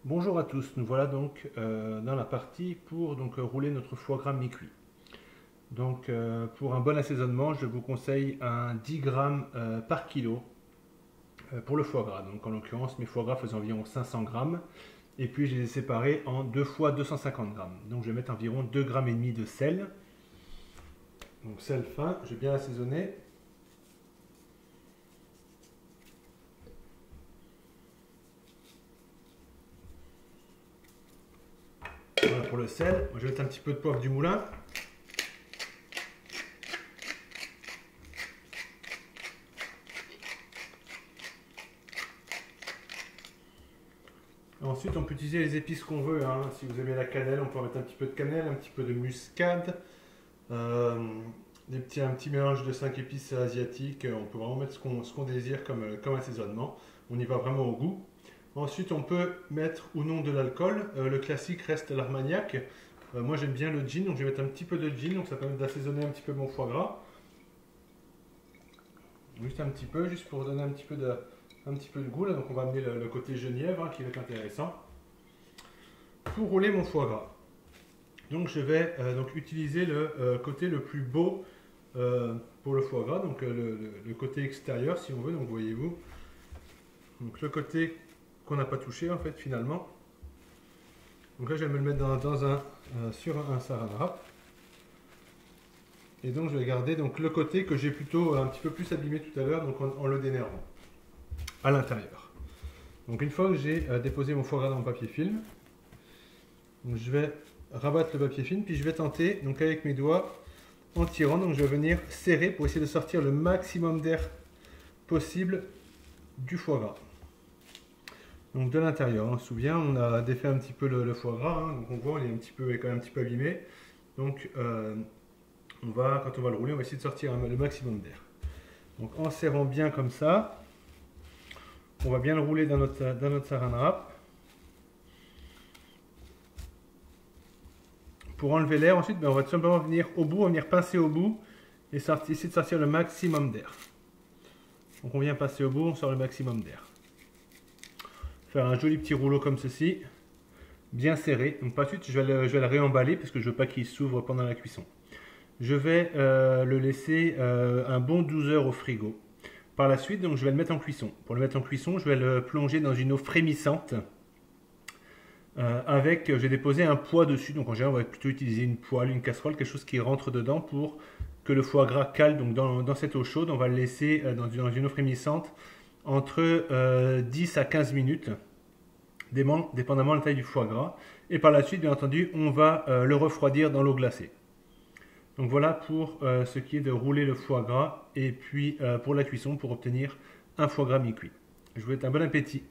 Bonjour à tous, nous voilà donc dans la partie pour rouler notre foie gras mi-cuit. Pour un bon assaisonnement, je vous conseille un 10 grammes par kilo pour le foie gras. Donc en l'occurrence, mes foie gras faisaient environ 500 grammes et puis je les ai séparés en deux fois 250 grammes. Donc je vais mettre environ 2 grammes et demi de sel. Donc sel fin, je vais bien assaisonner. Voilà pour le sel. Je vais mettre un petit peu de poivre du moulin. Ensuite, on peut utiliser les épices qu'on veut, hein. Si vous aimez la cannelle, on peut en mettre un petit peu de cannelle, un petit peu de muscade, euh, un petit mélange de 5 épices asiatiques. On peut vraiment mettre ce qu'on désire comme assaisonnement. On y va vraiment au goût. Ensuite, on peut mettre ou non de l'alcool. Le classique reste l'Armagnac. Moi, j'aime bien le gin, donc je vais mettre un petit peu de gin. Donc ça permet d'assaisonner un petit peu mon foie gras. Juste un petit peu, juste pour donner un petit peu de goût. Là. Donc on va amener le côté genièvre, hein, qui va être intéressant. Pour rouler mon foie gras. Donc je vais utiliser le côté le plus beau pour le foie gras, donc le côté extérieur si on veut, donc voyez-vous. Donc le côté qu'on n'a pas touché en fait finalement. Donc là je vais me le mettre sur un saran wrap. Et donc je vais garder donc le côté que j'ai plutôt un petit peu plus abîmé tout à l'heure, donc en le dénervant à l'intérieur. Donc une fois que j'ai déposé mon foie gras dans le papier film, donc je vais rabattre le papier film, puis je vais tenter donc avec mes doigts en tirant, donc je vais venir serrer pour essayer de sortir le maximum d'air possible du foie gras. Donc de l'intérieur, on se souvient, on a défait un petit peu le foie gras, hein, donc on voit il est quand même un petit peu abîmé. Donc quand on va le rouler, on va essayer de sortir le maximum d'air. Donc en serrant bien comme ça, on va bien le rouler dans notre saran wrap. Pour enlever l'air, ensuite, on va tout simplement venir au bout, on va venir pincer au bout et essayer de sortir le maximum d'air. Donc on vient passer au bout, on sort le maximum d'air. Faire un joli petit rouleau comme ceci, bien serré. Donc par la suite, je vais le réemballer parce que je ne veux pas qu'il s'ouvre pendant la cuisson. Je vais le laisser un bon 12 heures au frigo. Par la suite, donc, je vais le mettre en cuisson. Pour le mettre en cuisson, je vais le plonger dans une eau frémissante. J'ai déposé un poids dessus, donc en général on va plutôt utiliser une poêle, une casserole, quelque chose qui rentre dedans pour que le foie gras cale. Donc dans cette eau chaude, on va le laisser dans une eau frémissante entre 10 à 15 minutes, dépendamment de la taille du foie gras. Et par la suite, bien entendu, on va le refroidir dans l'eau glacée. Donc voilà pour ce qui est de rouler le foie gras et puis pour la cuisson pour obtenir un foie gras mi-cuit. Je vous souhaite un bon appétit.